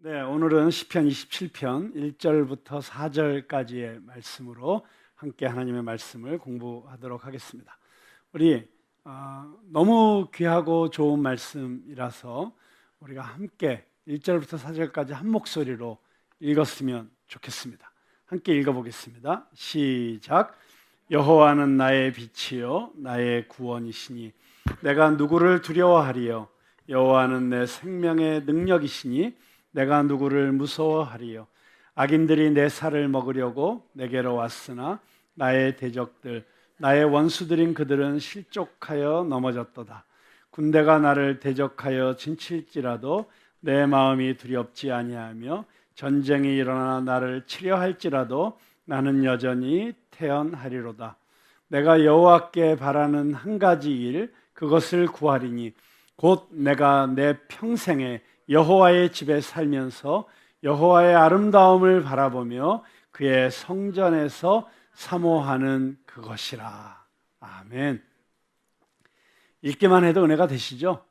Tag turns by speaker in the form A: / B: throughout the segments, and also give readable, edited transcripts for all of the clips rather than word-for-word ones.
A: 네, 오늘은 시편 27편 1절부터 4절까지의 말씀으로 함께 하나님의 말씀을 공부하도록 하겠습니다. 우리 너무 귀하고 좋은 말씀이라서 우리가 함께 1절부터 4절까지 한 목소리로 읽었으면 좋겠습니다. 함께 읽어보겠습니다. 시작. 여호와는 나의 빛이요 나의 구원이시니 내가 누구를 두려워하리요. 여호와는 내 생명의 능력이시니 내가 누구를 무서워하리요. 악인들이 내 살을 먹으려고 내게로 왔으나 나의 대적들 나의 원수들인 그들은 실족하여 넘어졌도다. 군대가 나를 대적하여 진칠지라도 내 마음이 두렵지 아니하며 전쟁이 일어나 나를 치려 할지라도 나는 여전히 태연하리로다. 내가 여호와께 바라는 한 가지 일 그것을 구하리니 곧 내가 내 평생에 여호와의 집에 살면서 여호와의 아름다움을 바라보며 그의 성전에서 사모하는 그것이라. 아멘. 읽기만 해도 은혜가 되시죠?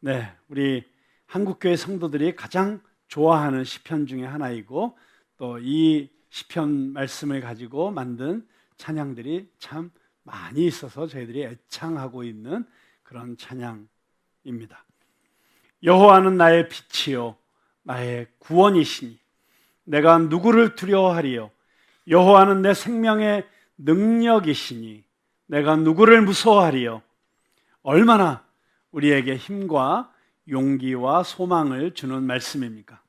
A: 네, 우리 한국교회 성도들이 가장 좋아하는 시편 중에 하나이고 또 이 시편 말씀을 가지고 만든 찬양들이 참 많이 있어서 저희들이 애창하고 있는 그런 찬양입니다. 여호와는 나의 빛이요 나의 구원이시니 내가 누구를 두려워하리요. 여호와는 내 생명의 능력이시니 내가 누구를 무서워하리요. 얼마나 우리에게 힘과 용기와 소망을 주는 말씀입니까?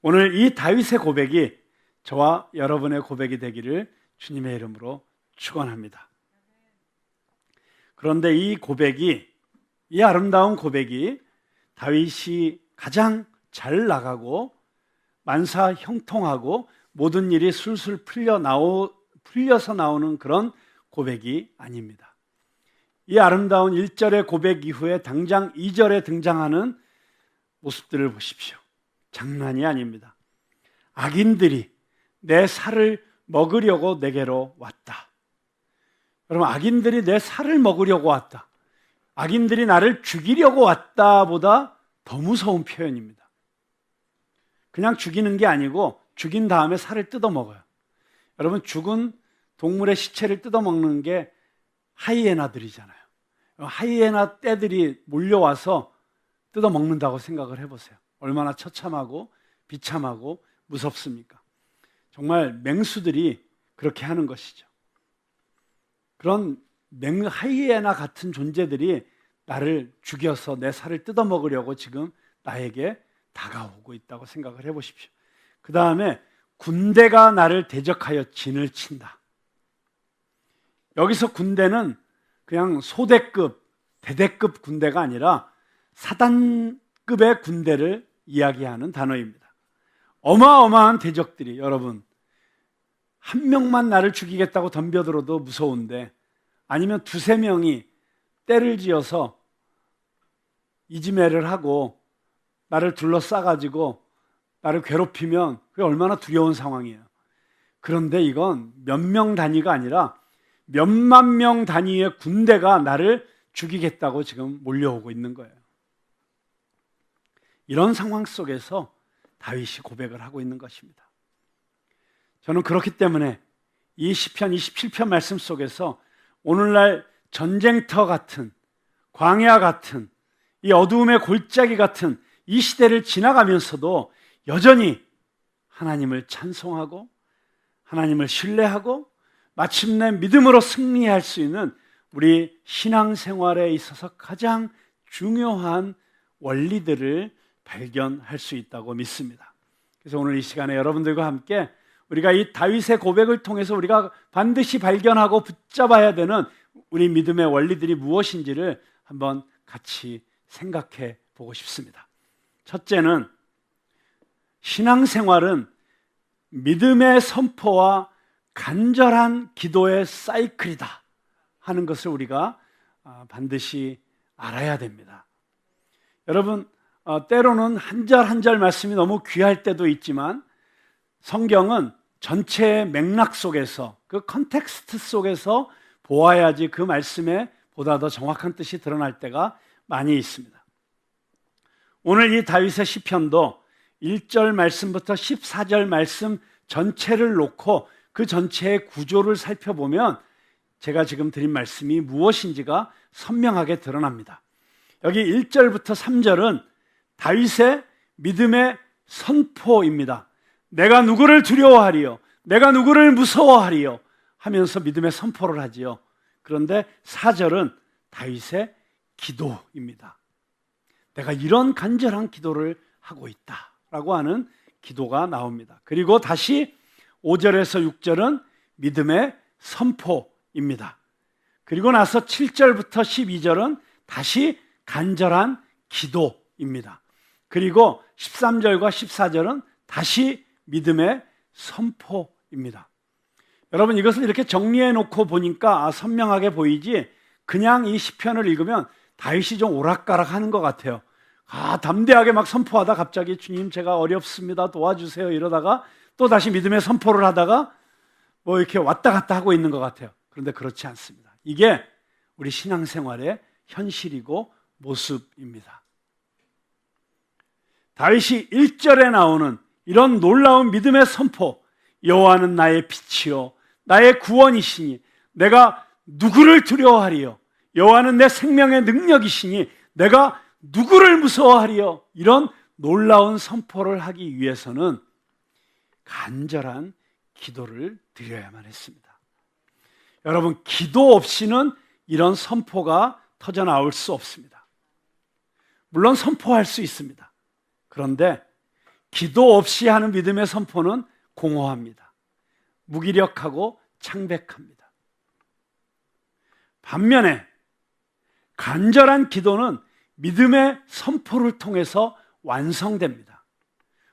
A: 오늘 이 다윗의 고백이 저와 여러분의 고백이 되기를 주님의 이름으로 축원합니다. 그런데 이 아름다운 고백이 다윗이 가장 잘 나가고 만사 형통하고 모든 일이 술술 풀려서 나오는 그런 고백이 아닙니다. 이 아름다운 1절의 고백 이후에 당장 2절에 등장하는 모습들을 보십시오. 장난이 아닙니다. 악인들이 내 살을 먹으려고 내게로 왔다. 여러분, 악인들이 내 살을 먹으려고 왔다. 악인들이 나를 죽이려고 왔다보다 더 무서운 표현입니다. 그냥 죽이는 게 아니고 죽인 다음에 살을 뜯어먹어요. 여러분, 죽은 동물의 시체를 뜯어먹는 게 하이에나들이잖아요. 하이에나 떼들이 몰려와서 뜯어먹는다고 생각을 해보세요. 얼마나 처참하고 비참하고 무섭습니까? 정말 맹수들이 그렇게 하는 것이죠. 그런 하이에나 같은 존재들이 나를 죽여서 내 살을 뜯어먹으려고 지금 나에게 다가오고 있다고 생각을 해보십시오. 그 다음에 군대가 나를 대적하여 진을 친다. 여기서 군대는 그냥 소대급, 대대급 군대가 아니라 사단급의 군대를 이야기하는 단어입니다. 어마어마한 대적들이, 여러분, 한 명만 나를 죽이겠다고 덤벼들어도 무서운데 아니면 두세 명이 떼를 지어서 이지매를 하고 나를 둘러싸가지고 나를 괴롭히면 그게 얼마나 두려운 상황이에요. 그런데 이건 몇 명 단위가 아니라 몇만 명 단위의 군대가 나를 죽이겠다고 지금 몰려오고 있는 거예요. 이런 상황 속에서 다윗이 고백을 하고 있는 것입니다. 저는 그렇기 때문에 이 시편 27편 말씀 속에서 오늘날 전쟁터 같은, 광야 같은, 이 어두움의 골짜기 같은 이 시대를 지나가면서도 여전히 하나님을 찬송하고 하나님을 신뢰하고 마침내 믿음으로 승리할 수 있는 우리 신앙생활에 있어서 가장 중요한 원리들을 발견할 수 있다고 믿습니다. 그래서 오늘 이 시간에 여러분들과 함께 우리가 이 다윗의 고백을 통해서 우리가 반드시 발견하고 붙잡아야 되는 우리 믿음의 원리들이 무엇인지를 한번 같이 생각해 보고 싶습니다. 첫째는 신앙생활은 믿음의 선포와 간절한 기도의 사이클이다 하는 것을 우리가 반드시 알아야 됩니다. 여러분, 때로는 한 절 한 절 말씀이 너무 귀할 때도 있지만 성경은 전체의 맥락 속에서 그 컨텍스트 속에서 보아야지 그 말씀에 보다 더 정확한 뜻이 드러날 때가 많이 있습니다. 오늘 이 다윗의 시편도 1절 말씀부터 14절 말씀 전체를 놓고 그 전체의 구조를 살펴보면 제가 지금 드린 말씀이 무엇인지가 선명하게 드러납니다. 여기 1절부터 3절은 다윗의 믿음의 선포입니다. 내가 누구를 두려워하리요? 내가 누구를 무서워하리요? 하면서 믿음의 선포를 하지요. 그런데 4절은 다윗의 기도입니다. 내가 이런 간절한 기도를 하고 있다라고 하는 기도가 나옵니다. 그리고 다시 5절에서 6절은 믿음의 선포입니다. 그리고 나서 7절부터 12절은 다시 간절한 기도입니다. 그리고 13절과 14절은 다시 믿음의 선포입니다. 여러분, 이것을 이렇게 정리해 놓고 보니까 선명하게 보이지, 그냥 이 시편을 읽으면 다윗이 좀 오락가락 하는 것 같아요. 담대하게 막 선포하다 갑자기 주님 제가 어렵습니다 도와주세요 이러다가 또 다시 믿음의 선포를 하다가 뭐 이렇게 왔다 갔다 하고 있는 것 같아요. 그런데 그렇지 않습니다. 이게 우리 신앙생활의 현실이고 모습입니다. 다윗이 1절에 나오는 이런 놀라운 믿음의 선포, 여호와는 나의 빛이요 나의 구원이시니 내가 누구를 두려워하리요? 여호와는 내 생명의 능력이시니 내가 누구를 무서워하리요? 이런 놀라운 선포를 하기 위해서는 간절한 기도를 드려야만 했습니다. 여러분, 기도 없이는 이런 선포가 터져나올 수 없습니다. 물론 선포할 수 있습니다. 그런데 기도 없이 하는 믿음의 선포는 공허합니다. 무기력하고 창백합니다. 반면에 간절한 기도는 믿음의 선포를 통해서 완성됩니다.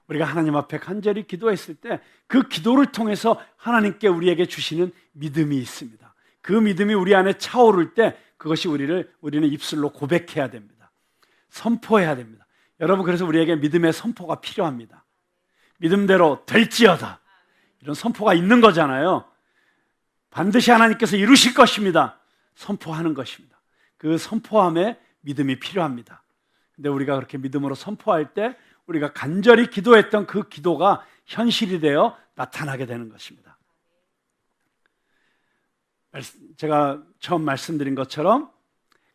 A: 우리가 하나님 앞에 간절히 기도했을 때 그 기도를 통해서 하나님께 우리에게 주시는 믿음이 있습니다. 그 믿음이 우리 안에 차오를 때 그것이 우리는 입술로 고백해야 됩니다. 선포해야 됩니다. 여러분, 그래서 우리에게 믿음의 선포가 필요합니다. 믿음대로 될지어다, 이런 선포가 있는 거잖아요. 반드시 하나님께서 이루실 것입니다. 선포하는 것입니다. 그 선포함에 믿음이 필요합니다. 근데 우리가 그렇게 믿음으로 선포할 때 우리가 간절히 기도했던 그 기도가 현실이 되어 나타나게 되는 것입니다. 제가 처음 말씀드린 것처럼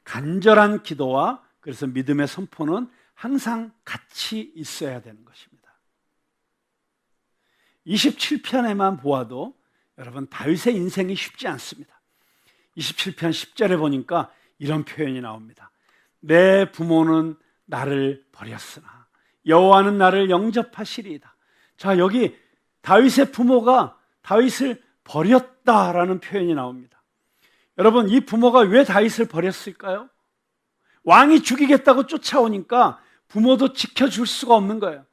A: 간절한 기도와 그래서 믿음의 선포는 항상 같이 있어야 되는 것입니다. 27편에만 보아도 여러분, 다윗의 인생이 쉽지 않습니다. 27편 10절에 보니까 이런 표현이 나옵니다. 내 부모는 나를 버렸으나 여호와는 나를 영접하시리이다. 자, 여기 다윗의 부모가 다윗을 버렸다라는 표현이 나옵니다. 여러분, 이 부모가 왜 다윗을 버렸을까요? 왕이 죽이겠다고 쫓아오니까 부모도 지켜줄 수가 없는 거예요.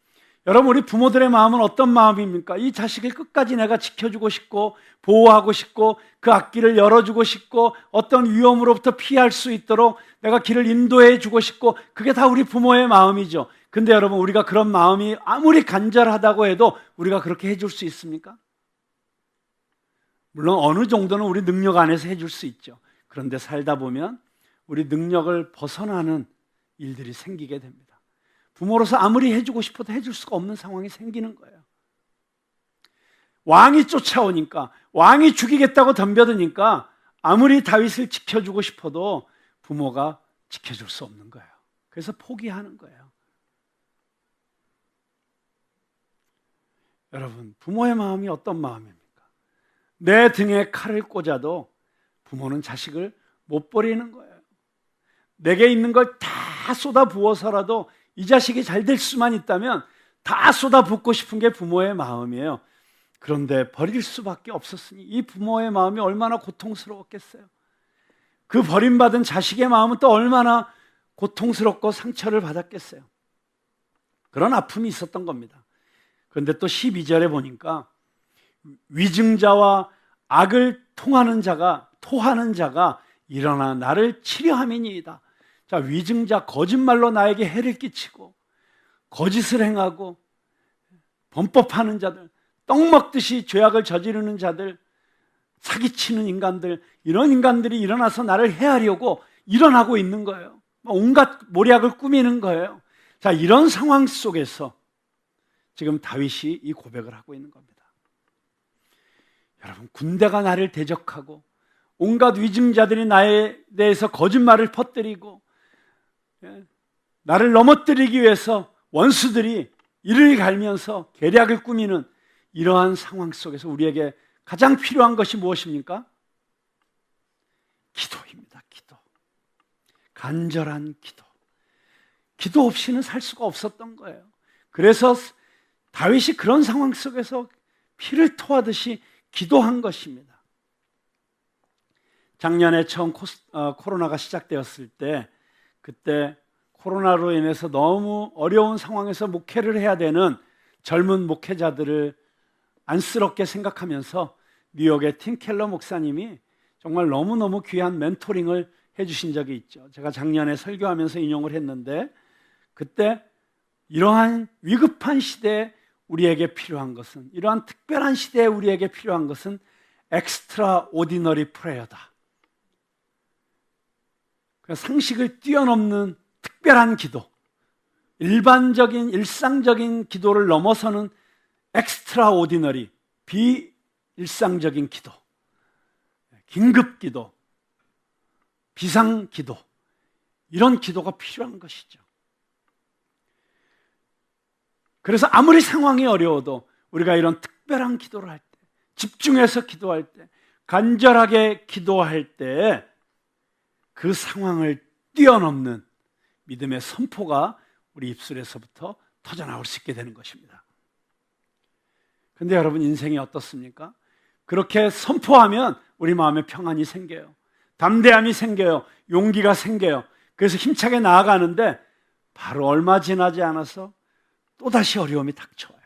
A: 여러분, 우리 부모들의 마음은 어떤 마음입니까? 이 자식을 끝까지 내가 지켜주고 싶고 보호하고 싶고 그 앞길을 열어주고 싶고 어떤 위험으로부터 피할 수 있도록 내가 길을 인도해 주고 싶고, 그게 다 우리 부모의 마음이죠. 근데 여러분, 우리가 그런 마음이 아무리 간절하다고 해도 우리가 그렇게 해줄 수 있습니까? 물론 어느 정도는 우리 능력 안에서 해줄 수 있죠. 그런데 살다 보면 우리 능력을 벗어나는 일들이 생기게 됩니다. 부모로서 아무리 해주고 싶어도 해줄 수가 없는 상황이 생기는 거예요. 왕이 쫓아오니까, 왕이 죽이겠다고 덤벼드니까 아무리 다윗을 지켜주고 싶어도 부모가 지켜줄 수 없는 거예요. 그래서 포기하는 거예요. 여러분, 부모의 마음이 어떤 마음입니까? 내 등에 칼을 꽂아도 부모는 자식을 못 버리는 거예요. 내게 있는 걸 다 쏟아부어서라도 이 자식이 잘 될 수만 있다면 다 쏟아붓고 싶은 게 부모의 마음이에요. 그런데 버릴 수밖에 없었으니 이 부모의 마음이 얼마나 고통스러웠겠어요. 그 버림받은 자식의 마음은 또 얼마나 고통스럽고 상처를 받았겠어요. 그런 아픔이 있었던 겁니다. 그런데 또 12절에 보니까 위증자와 악을 토하는 자가 일어나 나를 치려함이니이다. 자, 위증자, 거짓말로 나에게 해를 끼치고 거짓을 행하고 범법하는 자들, 떡 먹듯이 죄악을 저지르는 자들, 사기치는 인간들, 이런 인간들이 일어나서 나를 해하려고 일어나고 있는 거예요. 온갖 모략을 꾸미는 거예요. 자, 이런 상황 속에서 지금 다윗이 이 고백을 하고 있는 겁니다. 여러분, 군대가 나를 대적하고 온갖 위증자들이 나에 대해서 거짓말을 퍼뜨리고 나를 넘어뜨리기 위해서 원수들이 이를 갈면서 계략을 꾸미는 이러한 상황 속에서 우리에게 가장 필요한 것이 무엇입니까? 기도입니다. 기도. 간절한 기도. 기도 없이는 살 수가 없었던 거예요. 그래서 다윗이 그런 상황 속에서 피를 토하듯이 기도한 것입니다. 작년에 처음 코로나가 시작되었을 때, 그때 코로나로 인해서 너무 어려운 상황에서 목회를 해야 되는 젊은 목회자들을 안쓰럽게 생각하면서 뉴욕의 팀 켈러 목사님이 정말 너무너무 귀한 멘토링을 해주신 적이 있죠. 제가 작년에 설교하면서 인용을 했는데, 그때 이러한 위급한 시대에 우리에게 필요한 것은, 이러한 특별한 시대에 우리에게 필요한 것은 extraordinary prayer다. 상식을 뛰어넘는 특별한 기도, 일반적인 일상적인 기도를 넘어서는 extraordinary, 비일상적인 기도, 긴급 기도, 비상 기도, 이런 기도가 필요한 것이죠. 그래서 아무리 상황이 어려워도 우리가 이런 특별한 기도를 할 때, 집중해서 기도할 때, 간절하게 기도할 때 그 상황을 뛰어넘는 믿음의 선포가 우리 입술에서부터 터져나올 수 있게 되는 것입니다. 그런데 여러분, 인생이 어떻습니까? 그렇게 선포하면 우리 마음에 평안이 생겨요. 담대함이 생겨요. 용기가 생겨요. 그래서 힘차게 나아가는데 바로 얼마 지나지 않아서 또다시 어려움이 닥쳐와요.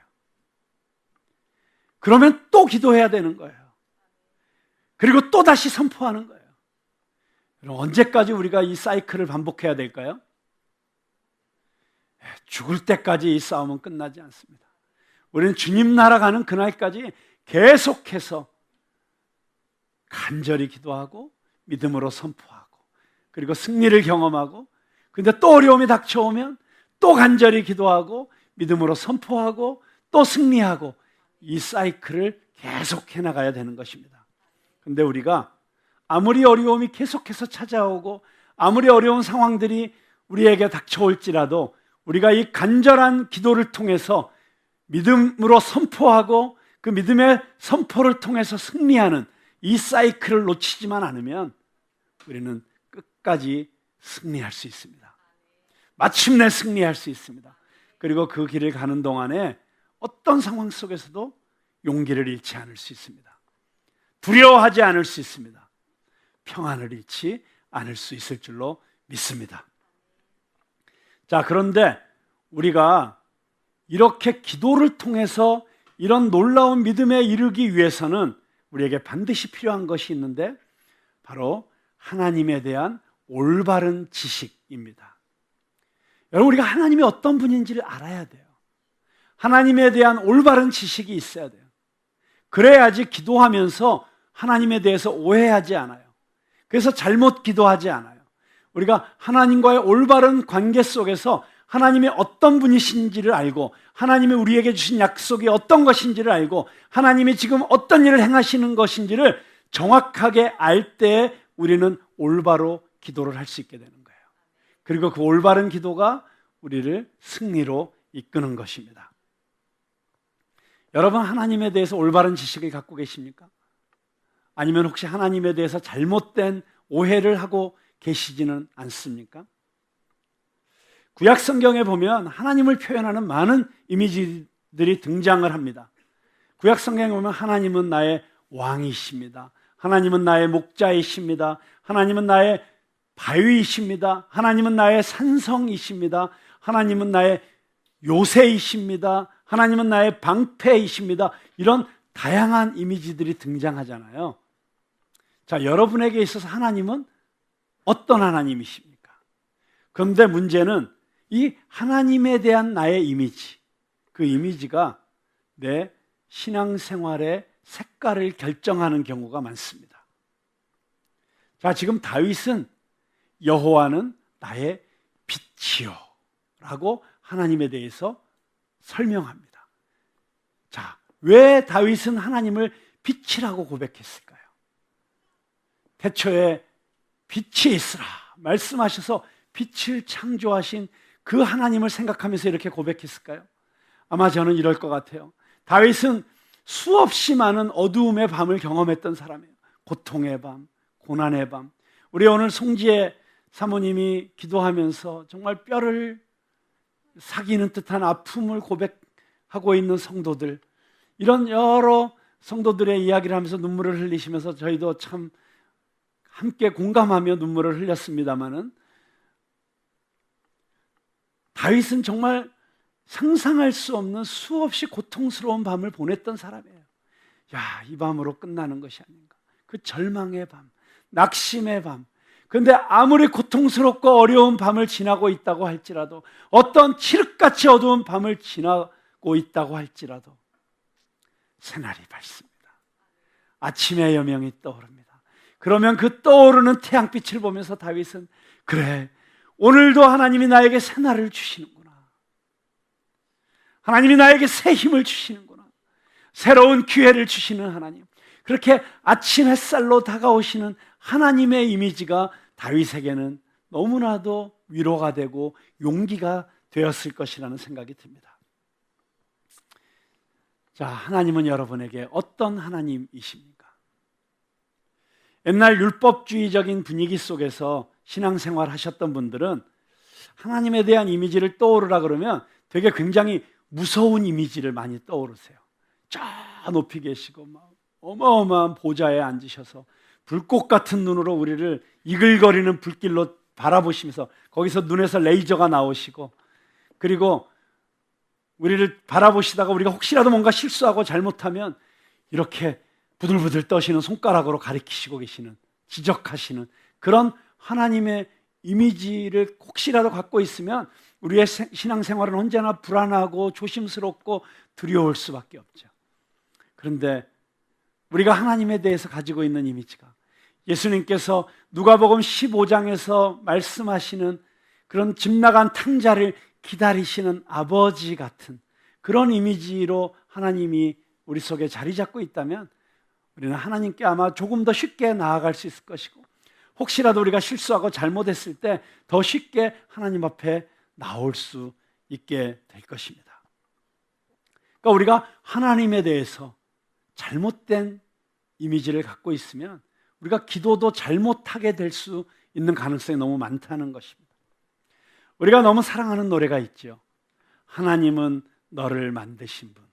A: 그러면 또 기도해야 되는 거예요. 그리고 또다시 선포하는 거예요. 언제까지 우리가 이 사이클을 반복해야 될까요? 죽을 때까지 이 싸움은 끝나지 않습니다. 우리는 주님 나라 가는 그날까지 계속해서 간절히 기도하고 믿음으로 선포하고 그리고 승리를 경험하고, 근데 또 어려움이 닥쳐오면 또 간절히 기도하고 믿음으로 선포하고 또 승리하고, 이 사이클을 계속 해나가야 되는 것입니다. 그런데 우리가 아무리 어려움이 계속해서 찾아오고 아무리 어려운 상황들이 우리에게 닥쳐올지라도 우리가 이 간절한 기도를 통해서 믿음으로 선포하고 그 믿음의 선포를 통해서 승리하는 이 사이클을 놓치지만 않으면 우리는 끝까지 승리할 수 있습니다. 마침내 승리할 수 있습니다. 그리고 그 길을 가는 동안에 어떤 상황 속에서도 용기를 잃지 않을 수 있습니다. 두려워하지 않을 수 있습니다. 평안을 잃지 않을 수 있을 줄로 믿습니다. 자, 그런데 우리가 이렇게 기도를 통해서 이런 놀라운 믿음에 이르기 위해서는 우리에게 반드시 필요한 것이 있는데, 바로 하나님에 대한 올바른 지식입니다. 여러분, 우리가 하나님이 어떤 분인지를 알아야 돼요. 하나님에 대한 올바른 지식이 있어야 돼요. 그래야지 기도하면서 하나님에 대해서 오해하지 않아요. 그래서 잘못 기도하지 않아요. 우리가 하나님과의 올바른 관계 속에서 하나님이 어떤 분이신지를 알고, 하나님이 우리에게 주신 약속이 어떤 것인지를 알고, 하나님이 지금 어떤 일을 행하시는 것인지를 정확하게 알 때 우리는 올바로 기도를 할 수 있게 되는 거예요. 그리고 그 올바른 기도가 우리를 승리로 이끄는 것입니다. 여러분, 하나님에 대해서 올바른 지식을 갖고 계십니까? 아니면 혹시 하나님에 대해서 잘못된 오해를 하고 계시지는 않습니까? 구약 성경에 보면 하나님을 표현하는 많은 이미지들이 등장을 합니다. 구약 성경에 보면 하나님은 나의 왕이십니다. 하나님은 나의 목자이십니다. 하나님은 나의 바위이십니다. 하나님은 나의 산성이십니다. 하나님은 나의 요새이십니다. 하나님은 나의 방패이십니다. 이런 다양한 이미지들이 등장하잖아요. 자, 여러분에게 있어서 하나님은 어떤 하나님이십니까? 그런데 문제는 이 하나님에 대한 나의 이미지, 그 이미지가 내 신앙생활의 색깔을 결정하는 경우가 많습니다. 자, 지금 다윗은 여호와는 나의 빛이요 라고 하나님에 대해서 설명합니다. 자, 왜 다윗은 하나님을 빛이라고 고백했을까요? 태초에 빛이 있으라 말씀하셔서 빛을 창조하신 그 하나님을 생각하면서 이렇게 고백했을까요? 아마 저는 이럴 것 같아요. 다윗은 수없이 많은 어두움의 밤을 경험했던 사람이에요. 고통의 밤, 고난의 밤. 우리 오늘 송지혜 사모님이 기도하면서 정말 뼈를 사기는 듯한 아픔을 고백하고 있는 성도들, 이런 여러 성도들의 이야기를 하면서 눈물을 흘리시면서 저희도 참 함께 공감하며 눈물을 흘렸습니다마는, 다윗은 정말 상상할 수 없는 수없이 고통스러운 밤을 보냈던 사람이에요. 야, 이 밤으로 끝나는 것이 아닌가. 그 절망의 밤, 낙심의 밤. 그런데 아무리 고통스럽고 어려운 밤을 지나고 있다고 할지라도, 어떤 칠흑같이 어두운 밤을 지나고 있다고 할지라도 새날이 밝습니다. 아침의 여명이 떠오릅니다. 그러면 그 떠오르는 태양빛을 보면서 다윗은, 그래, 오늘도 하나님이 나에게 새날을 주시는구나. 하나님이 나에게 새 힘을 주시는구나. 새로운 기회를 주시는 하나님. 그렇게 아침 햇살로 다가오시는 하나님의 이미지가 다윗에게는 너무나도 위로가 되고 용기가 되었을 것이라는 생각이 듭니다. 자, 하나님은 여러분에게 어떤 하나님이십니까? 옛날 율법주의적인 분위기 속에서 신앙생활 하셨던 분들은 하나님에 대한 이미지를 떠오르라 그러면 되게 굉장히 무서운 이미지를 많이 떠오르세요. 저 높이 계시고 막 어마어마한 보좌에 앉으셔서 불꽃 같은 눈으로 우리를 이글거리는 불길로 바라보시면서 거기서 눈에서 레이저가 나오시고, 그리고 우리를 바라보시다가 우리가 혹시라도 뭔가 실수하고 잘못하면 이렇게 부들부들 떠시는 손가락으로 가리키시고 계시는, 지적하시는 그런 하나님의 이미지를 혹시라도 갖고 있으면 우리의 신앙생활은 언제나 불안하고 조심스럽고 두려울 수밖에 없죠. 그런데 우리가 하나님에 대해서 가지고 있는 이미지가, 예수님께서 누가복음 15장에서 말씀하시는 그런 집 나간 탕자를 기다리시는 아버지 같은 그런 이미지로 하나님이 우리 속에 자리 잡고 있다면, 우리는 하나님께 아마 조금 더 쉽게 나아갈 수 있을 것이고, 혹시라도 우리가 실수하고 잘못했을 때 더 쉽게 하나님 앞에 나올 수 있게 될 것입니다. 그러니까 우리가 하나님에 대해서 잘못된 이미지를 갖고 있으면 우리가 기도도 잘못하게 될 수 있는 가능성이 너무 많다는 것입니다. 우리가 너무 사랑하는 노래가 있죠. 하나님은 너를 만드신 분,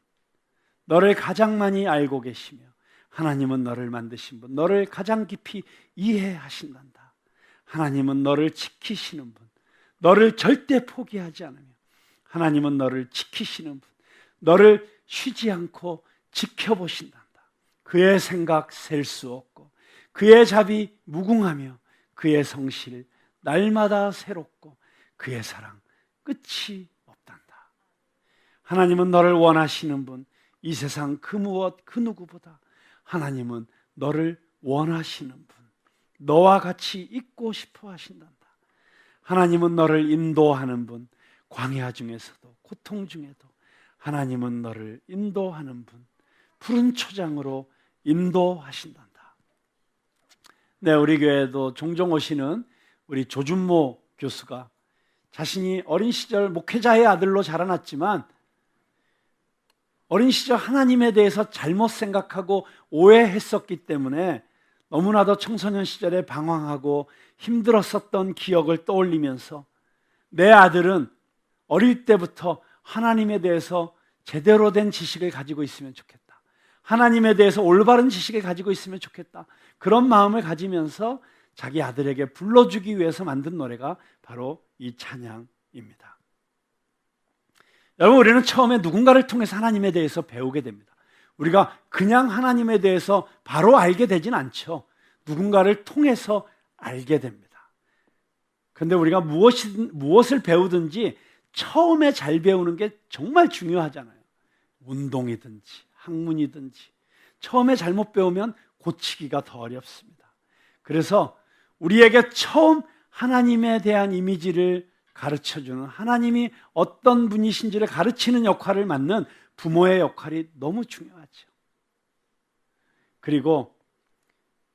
A: 너를 가장 많이 알고 계시며 하나님은 너를 만드신 분, 너를 가장 깊이 이해하신단다. 하나님은 너를 지키시는 분, 너를 절대 포기하지 않으며 하나님은 너를 지키시는 분, 너를 쉬지 않고 지켜보신단다. 그의 생각 셀 수 없고 그의 자비 무궁하며 그의 성실 날마다 새롭고 그의 사랑 끝이 없단다. 하나님은 너를 원하시는 분, 이 세상 그 무엇 그 누구보다 하나님은 너를 원하시는 분, 너와 같이 있고 싶어 하신단다. 하나님은 너를 인도하는 분, 광야 중에서도 고통 중에도 하나님은 너를 인도하는 분, 푸른 초장으로 인도하신단다. 네, 우리 교회도 종종 오시는 우리 조준모 교수가 자신이 어린 시절 목회자의 아들로 자라났지만 어린 시절 하나님에 대해서 잘못 생각하고 오해했었기 때문에 너무나도 청소년 시절에 방황하고 힘들었었던 기억을 떠올리면서, 내 아들은 어릴 때부터 하나님에 대해서 제대로 된 지식을 가지고 있으면 좋겠다, 하나님에 대해서 올바른 지식을 가지고 있으면 좋겠다, 그런 마음을 가지면서 자기 아들에게 불러주기 위해서 만든 노래가 바로 이 찬양입니다. 여러분, 우리는 처음에 누군가를 통해서 하나님에 대해서 배우게 됩니다. 우리가 그냥 하나님에 대해서 바로 알게 되진 않죠. 누군가를 통해서 알게 됩니다. 그런데 우리가 무엇을 배우든지 처음에 잘 배우는 게 정말 중요하잖아요. 운동이든지 학문이든지 처음에 잘못 배우면 고치기가 더 어렵습니다. 그래서 우리에게 처음 하나님에 대한 이미지를 가르쳐주는, 하나님이 어떤 분이신지를 가르치는 역할을 맡는 부모의 역할이 너무 중요하죠. 그리고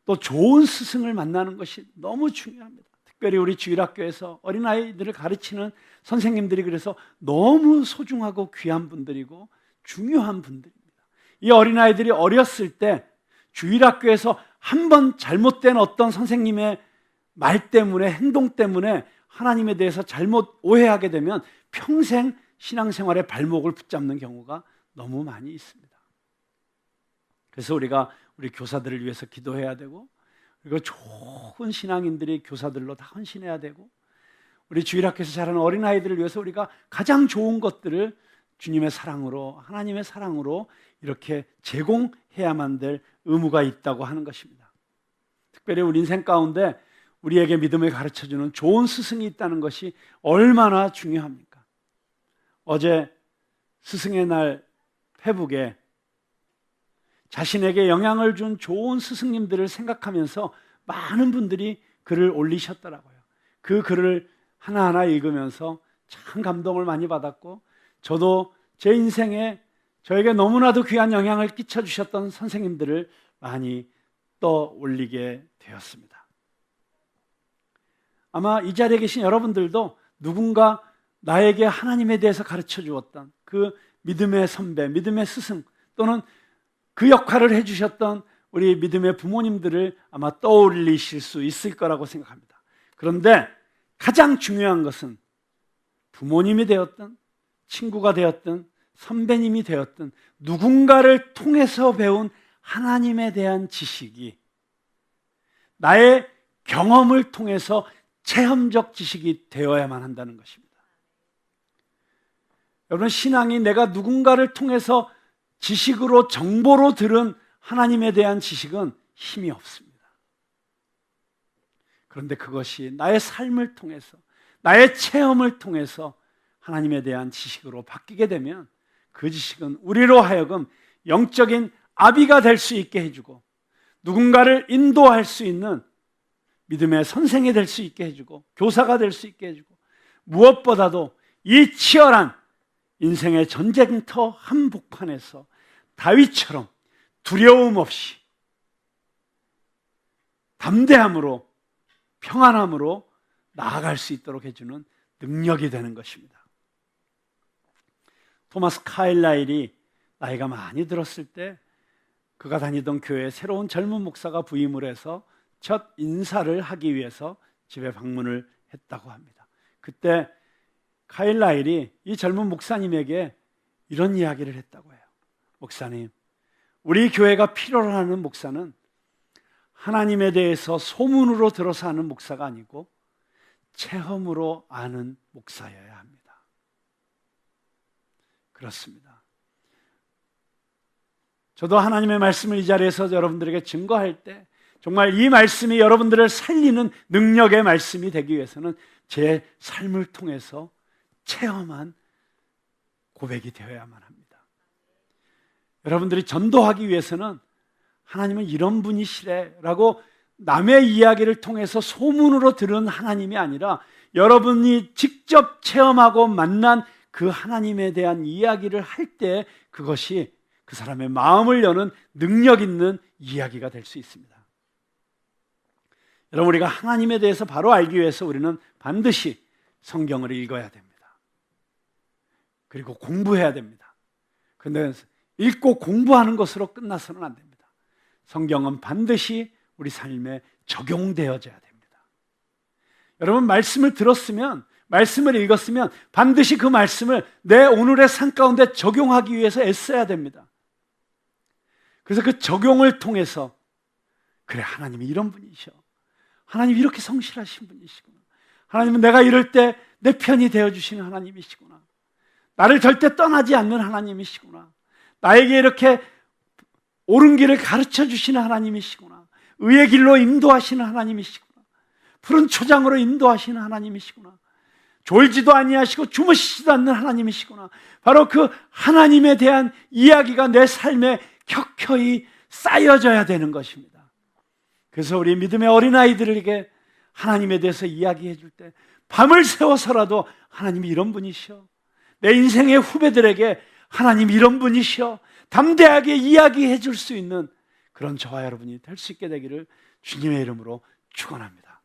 A: 또 좋은 스승을 만나는 것이 너무 중요합니다. 특별히 우리 주일학교에서 어린아이들을 가르치는 선생님들이 그래서 너무 소중하고 귀한 분들이고 중요한 분들입니다. 이 어린아이들이 어렸을 때 주일학교에서 한 번 잘못된 어떤 선생님의 말 때문에, 행동 때문에 하나님에 대해서 잘못 오해하게 되면 평생 신앙생활의 발목을 붙잡는 경우가 너무 많이 있습니다. 그래서 우리가 우리 교사들을 위해서 기도해야 되고, 그리고 좋은 신앙인들이 교사들로 다 헌신해야 되고, 우리 주일학교에서 자라는 어린아이들을 위해서 우리가 가장 좋은 것들을 주님의 사랑으로, 하나님의 사랑으로 이렇게 제공해야만 될 의무가 있다고 하는 것입니다. 특별히 우리 인생 가운데 우리에게 믿음을 가르쳐주는 좋은 스승이 있다는 것이 얼마나 중요합니까? 어제 스승의 날 페북에 자신에게 영향을 준 좋은 스승님들을 생각하면서 많은 분들이 글을 올리셨더라고요. 그 글을 하나하나 읽으면서 참 감동을 많이 받았고, 저도 제 인생에 저에게 너무나도 귀한 영향을 끼쳐주셨던 선생님들을 많이 떠올리게 되었습니다. 아마 이 자리에 계신 여러분들도 누군가 나에게 하나님에 대해서 가르쳐 주었던 그 믿음의 선배, 믿음의 스승, 또는 그 역할을 해주셨던 우리 믿음의 부모님들을 아마 떠올리실 수 있을 거라고 생각합니다. 그런데 가장 중요한 것은 부모님이 되었든 친구가 되었든 선배님이 되었든 누군가를 통해서 배운 하나님에 대한 지식이 나의 경험을 통해서 체험적 지식이 되어야만 한다는 것입니다. 여러분, 신앙이 내가 누군가를 통해서 지식으로, 정보로 들은 하나님에 대한 지식은 힘이 없습니다. 그런데 그것이 나의 삶을 통해서, 나의 체험을 통해서 하나님에 대한 지식으로 바뀌게 되면 그 지식은 우리로 하여금 영적인 아비가 될 수 있게 해주고, 누군가를 인도할 수 있는 믿음의 선생이 될 수 있게 해주고, 교사가 될 수 있게 해주고, 무엇보다도 이 치열한 인생의 전쟁터 한복판에서 다윗처럼 두려움 없이 담대함으로, 평안함으로 나아갈 수 있도록 해주는 능력이 되는 것입니다. 토마스 카일라일이 나이가 많이 들었을 때 그가 다니던 교회에 새로운 젊은 목사가 부임을 해서 첫 인사를 하기 위해서 집에 방문을 했다고 합니다. 그때 카일라일이 이 젊은 목사님에게 이런 이야기를 했다고 해요. 목사님, 우리 교회가 필요로 하는 목사는 하나님에 대해서 소문으로 들어서 아는 목사가 아니고 체험으로 아는 목사여야 합니다. 그렇습니다. 저도 하나님의 말씀을 이 자리에서 여러분들에게 증거할 때 정말 이 말씀이 여러분들을 살리는 능력의 말씀이 되기 위해서는 제 삶을 통해서 체험한 고백이 되어야만 합니다. 여러분들이 전도하기 위해서는 하나님은 이런 분이시래라고 남의 이야기를 통해서 소문으로 들은 하나님이 아니라 여러분이 직접 체험하고 만난 그 하나님에 대한 이야기를 할 때 그것이 그 사람의 마음을 여는 능력 있는 이야기가 될 수 있습니다. 여러분, 우리가 하나님에 대해서 바로 알기 위해서 우리는 반드시 성경을 읽어야 됩니다. 그리고 공부해야 됩니다. 그런데 읽고 공부하는 것으로 끝나서는 안 됩니다. 성경은 반드시 우리 삶에 적용되어져야 됩니다. 여러분, 말씀을 들었으면, 말씀을 읽었으면 반드시 그 말씀을 내 오늘의 삶 가운데 적용하기 위해서 애써야 됩니다. 그래서 그 적용을 통해서, 그래, 하나님이 이런 분이셔, 하나님이 이렇게 성실하신 분이시구나, 하나님은 내가 이럴 때 내 편이 되어주시는 하나님이시구나, 나를 절대 떠나지 않는 하나님이시구나, 나에게 이렇게 옳은 길을 가르쳐 주시는 하나님이시구나, 의의 길로 인도하시는 하나님이시구나, 푸른 초장으로 인도하시는 하나님이시구나, 졸지도 아니하시고 주무시지도 않는 하나님이시구나. 바로 그 하나님에 대한 이야기가 내 삶에 켜켜이 쌓여져야 되는 것입니다. 그래서 우리 믿음의 어린아이들에게 하나님에 대해서 이야기해 줄 때 밤을 새워서라도 하나님이 이런 분이시여, 내 인생의 후배들에게 하나님이 이런 분이시여 담대하게 이야기해 줄 수 있는 그런 저와 여러분이 될 수 있게 되기를 주님의 이름으로 축원합니다.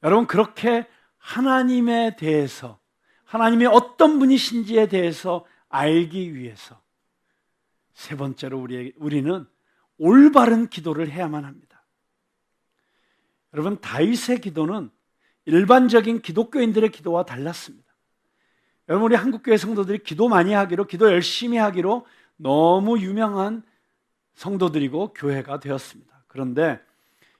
A: 여러분, 그렇게 하나님에 대해서, 하나님이 어떤 분이신지에 대해서 알기 위해서 세 번째로 우리는 올바른 기도를 해야만 합니다. 여러분, 다윗의 기도는 일반적인 기독교인들의 기도와 달랐습니다. 여러분, 우리 한국교회 성도들이 기도 많이 하기로, 기도 열심히 하기로 너무 유명한 성도들이고 교회가 되었습니다. 그런데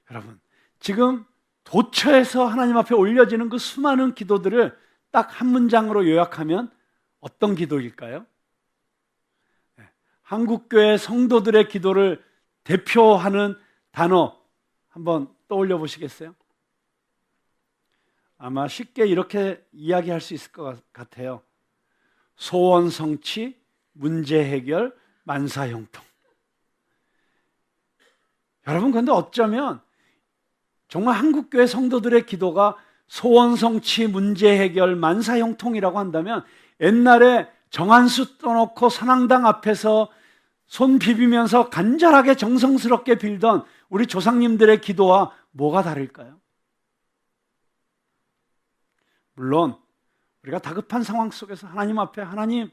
A: 여러분, 지금 도처에서 하나님 앞에 올려지는 그 수많은 기도들을 딱 한 문장으로 요약하면 어떤 기도일까요? 한국교회 성도들의 기도를 대표하는 단어 한번 떠올려 보시겠어요? 아마 쉽게 이렇게 이야기할 수 있을 것 같아요. 소원 성취, 문제 해결, 만사 형통. 여러분, 그런데 어쩌면 정말 한국교회 성도들의 기도가 소원 성취, 문제 해결, 만사 형통이라고 한다면 옛날에 정한수 떠놓고 선앙당 앞에서 손 비비면서 간절하게 정성스럽게 빌던 우리 조상님들의 기도와 뭐가 다를까요? 물론 우리가 다급한 상황 속에서 하나님 앞에, 하나님,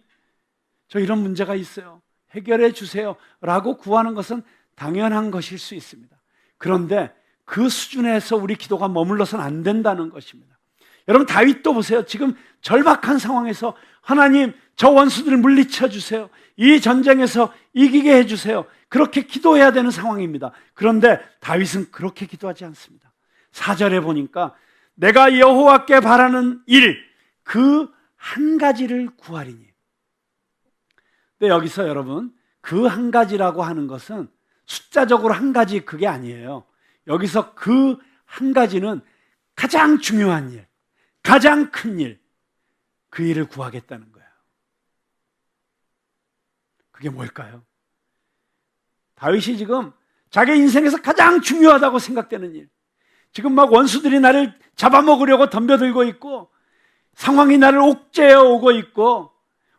A: 저 이런 문제가 있어요, 해결해 주세요 라고 구하는 것은 당연한 것일 수 있습니다. 그런데 그 수준에서 우리 기도가 머물러서는 안 된다는 것입니다. 여러분, 다윗도 보세요. 지금 절박한 상황에서 하나님, 저 원수들을 물리쳐 주세요, 이 전쟁에서 이기게 해주세요, 그렇게 기도해야 되는 상황입니다. 그런데 다윗은 그렇게 기도하지 않습니다. 4절에 보니까 내가 여호와께 바라는 일, 그 한 가지를 구하리니. 근데 여기서 여러분, 그 한 가지라고 하는 것은 숫자적으로 한 가지, 그게 아니에요. 여기서 그 한 가지는 가장 중요한 일, 가장 큰 일, 그 일을 구하겠다는 거예요. 그게 뭘까요? 다윗이 지금 자기 인생에서 가장 중요하다고 생각되는 일, 지금 막 원수들이 나를 잡아먹으려고 덤벼들고 있고, 상황이 나를 옥죄어 오고 있고,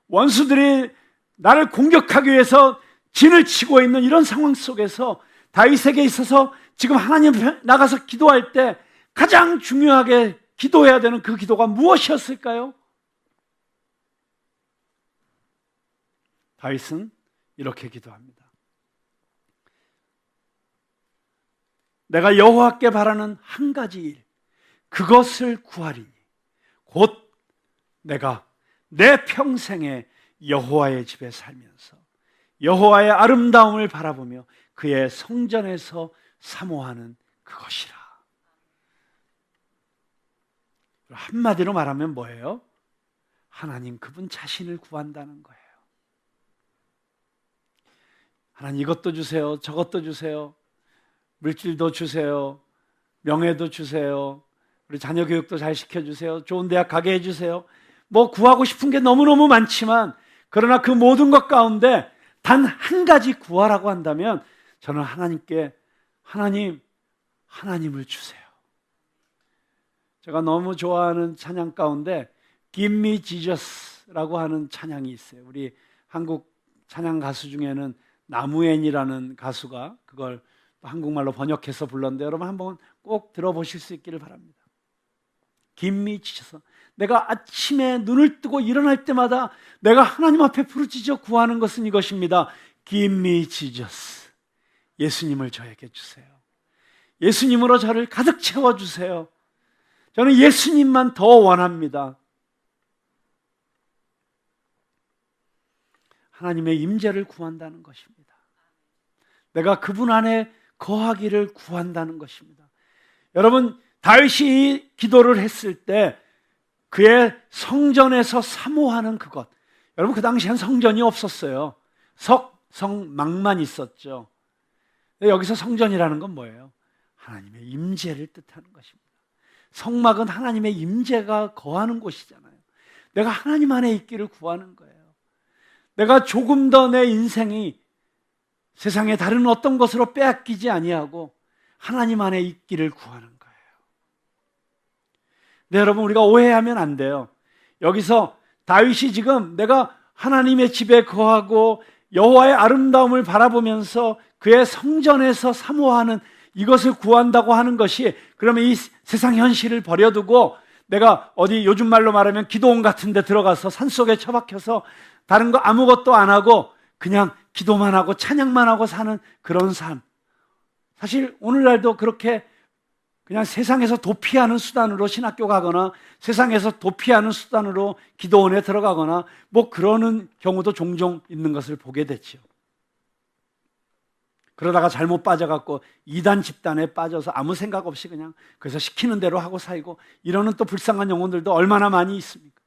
A: 원수들이 나를 공격하기 위해서 진을 치고 있는 이런 상황 속에서 다윗에게 있어서 지금 하나님 앞에 나가서 기도할 때 가장 중요하게 기도해야 되는 그 기도가 무엇이었을까요? 다윗은 이렇게 기도합니다. 내가 여호와께 바라는 한 가지 일, 그것을 구하리니 곧 내가 내 평생에 여호와의 집에 살면서 여호와의 아름다움을 바라보며 그의 성전에서 사모하는 그것이라. 한마디로 말하면 뭐예요? 하나님, 그분 자신을 구한다는 거예요. 하나님, 이것도 주세요, 저것도 주세요, 물질도 주세요, 명예도 주세요, 우리 자녀 교육도 잘 시켜주세요, 좋은 대학 가게 해주세요. 뭐 구하고 싶은 게 너무너무 많지만, 그러나 그 모든 것 가운데 단 한 가지 구하라고 한다면 저는 하나님께, 하나님을 주세요. 제가 너무 좋아하는 찬양 가운데 Give me Jesus라고 하는 찬양이 있어요. 우리 한국 찬양 가수 중에는 나무엔이라는 가수가 그걸 한국말로 번역해서 불렀는데 여러분 한번 꼭 들어보실 수 있기를 바랍니다. Give me Jesus. 내가 아침에 눈을 뜨고 일어날 때마다 내가 하나님 앞에 부르짖어 구하는 것은 이것입니다. Give me Jesus. 예수님을 저에게 주세요. 예수님으로 저를 가득 채워주세요. 저는 예수님만 더 원합니다. 하나님의 임재를 구한다는 것입니다. 내가 그분 안에 거하기를 구한다는 것입니다. 여러분, 다윗이 기도를 했을 때 그의 성전에서 사모하는 그것, 여러분 그 당시엔 성전이 없었어요. 성막만 있었죠. 여기서 성전이라는 건 뭐예요? 하나님의 임재를 뜻하는 것입니다. 성막은 하나님의 임재가 거하는 곳이잖아요. 내가 하나님 안에 있기를 구하는 거예요. 내가 조금 더 내 인생이 세상의 다른 어떤 것으로 빼앗기지 아니하고 하나님 안에 있기를 구하는 거예요. 네, 여러분, 우리가 오해하면 안 돼요. 여기서 다윗이 지금 내가 하나님의 집에 거하고 여호와의 아름다움을 바라보면서 그의 성전에서 사모하는 이것을 구한다고 하는 것이, 그러면 이 세상 현실을 버려두고 내가 어디 요즘 말로 말하면 기도원 같은 데 들어가서 산속에 처박혀서 다른 거 아무것도 안 하고 그냥 기도만 하고 찬양만 하고 사는 그런 삶, 사실 오늘날도 그렇게 그냥 세상에서 도피하는 수단으로 신학교 가거나 세상에서 도피하는 수단으로 기도원에 들어가거나 뭐 그러는 경우도 종종 있는 것을 보게 됐죠. 그러다가 잘못 빠져갖고 이단 집단에 빠져서 아무 생각 없이 그냥 그래서 시키는 대로 하고 살고 이러는 또 불쌍한 영혼들도 얼마나 많이 있습니까?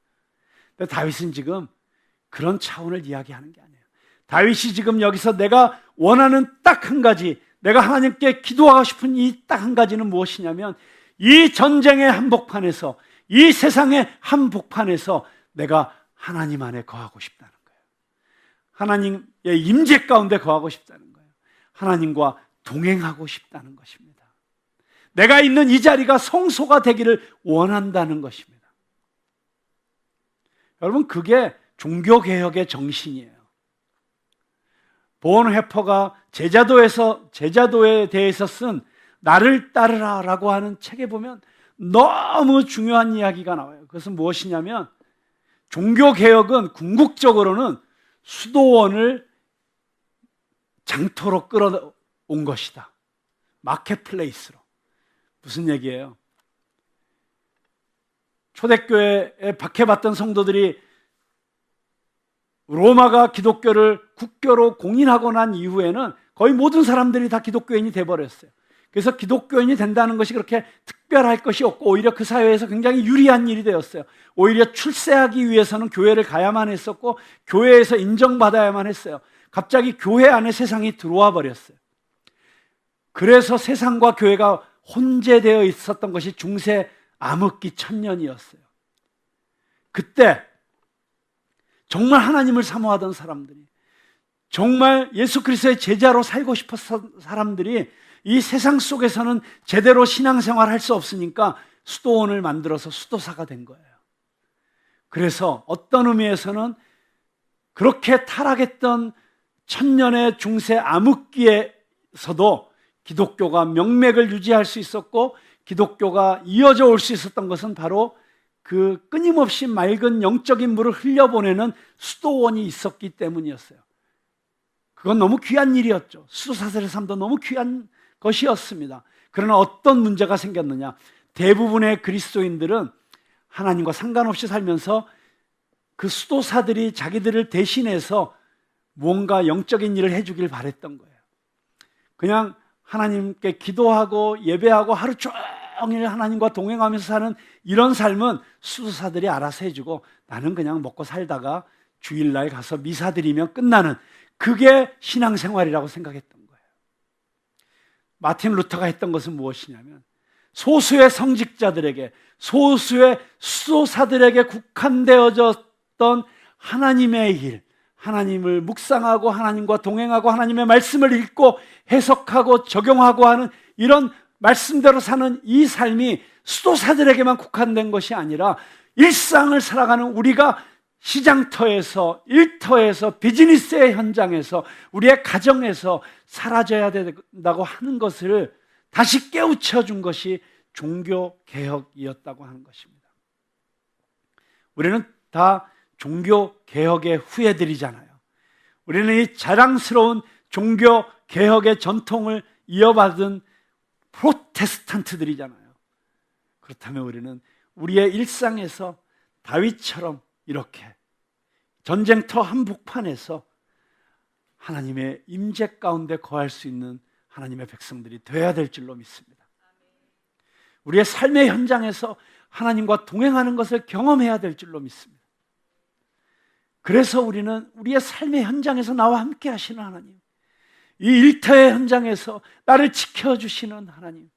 A: 근데 다윗은 지금 그런 차원을 이야기하는 게 아니에요. 다윗이 지금 여기서 내가 원하는 딱 한 가지, 내가 하나님께 기도하고 싶은 이 딱 한 가지는 무엇이냐면, 이 전쟁의 한복판에서, 이 세상의 한복판에서 내가 하나님 안에 거하고 싶다는 거예요. 하나님의 임재 가운데 거하고 싶다는 거예요. 하나님과 동행하고 싶다는 것입니다. 내가 있는 이 자리가 성소가 되기를 원한다는 것입니다. 여러분, 그게 종교개혁의 정신이에요. 본회퍼가 제자도에 대해서 쓴 나를 따르라 라고 하는 책에 보면 너무 중요한 이야기가 나와요. 그것은 무엇이냐면, 종교개혁은 궁극적으로는 수도원을 장터로 끌어온 것이다. 마켓플레이스로. 무슨 얘기예요? 초대교회에 박해받던 성도들이 로마가 기독교를 국교로 공인하고 난 이후에는 거의 모든 사람들이 다 기독교인이 돼버렸어요. 그래서 기독교인이 된다는 것이 그렇게 특별할 것이 없고 오히려 그 사회에서 굉장히 유리한 일이 되었어요. 오히려 출세하기 위해서는 교회를 가야만 했었고 교회에서 인정받아야만 했어요. 갑자기 교회 안에 세상이 들어와 버렸어요. 그래서 세상과 교회가 혼재되어 있었던 것이 중세 암흑기 1000년이었어요. 그때 정말 하나님을 사모하던 사람들이, 정말 예수 그리스도의 제자로 살고 싶었던 사람들이 이 세상 속에서는 제대로 신앙생활 할 수 없으니까 수도원을 만들어서 수도사가 된 거예요. 그래서 어떤 의미에서는 그렇게 타락했던 1000년의 중세 암흑기에서도 기독교가 명맥을 유지할 수 있었고 기독교가 이어져 올 수 있었던 것은 바로 그 끊임없이 맑은 영적인 물을 흘려보내는 수도원이 있었기 때문이었어요. 그건 너무 귀한 일이었죠. 수도사들의 삶도 너무 귀한 것이었습니다. 그러나 어떤 문제가 생겼느냐, 대부분의 그리스도인들은 하나님과 상관없이 살면서 그 수도사들이 자기들을 대신해서 뭔가 영적인 일을 해주길 바랬던 거예요. 그냥 하나님께 기도하고 예배하고 하루 종일 하나님과 동행하면서 사는 이런 삶은 수도사들이 알아서 해주고 나는 그냥 먹고 살다가 주일날 가서 미사 드리면 끝나는, 그게 신앙생활이라고 생각했던 거예요. 마틴 루터가 했던 것은 무엇이냐면, 소수의 성직자들에게, 소수의 수도사들에게 국한되어졌던 하나님의 일, 하나님을 묵상하고 하나님과 동행하고 하나님의 말씀을 읽고 해석하고 적용하고 하는 이런 말씀대로 사는 이 삶이 수도사들에게만 국한된 것이 아니라 일상을 살아가는 우리가 시장터에서, 일터에서, 비즈니스의 현장에서, 우리의 가정에서 사라져야 된다고 하는 것을 다시 깨우쳐 준 것이 종교개혁이었다고 하는 것입니다. 우리는 다 종교개혁의 후예들이잖아요. 우리는 이 자랑스러운 종교개혁의 전통을 이어받은 프로테스탄트들이잖아요. 그렇다면 우리는 우리의 일상에서 다윗처럼 이렇게 전쟁터 한복판에서 하나님의 임재 가운데 거할 수 있는 하나님의 백성들이 되어야 될 줄로 믿습니다. 우리의 삶의 현장에서 하나님과 동행하는 것을 경험해야 될 줄로 믿습니다. 그래서 우리는 우리의 삶의 현장에서 나와 함께 하시는 하나님, 이 일터의 현장에서 나를 지켜주시는 하나님,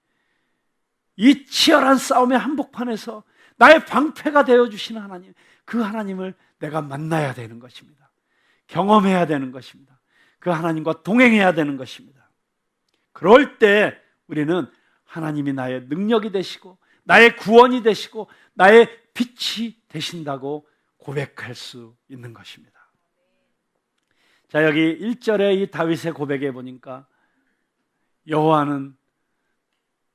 A: 이 치열한 싸움의 한복판에서 나의 방패가 되어주시는 하나님, 그 하나님을 내가 만나야 되는 것입니다. 경험해야 되는 것입니다. 그 하나님과 동행해야 되는 것입니다. 그럴 때 우리는 하나님이 나의 능력이 되시고 나의 구원이 되시고 나의 빛이 되신다고 고백할 수 있는 것입니다. 자, 여기 1절에 이 다윗의 고백에 보니까 여호와는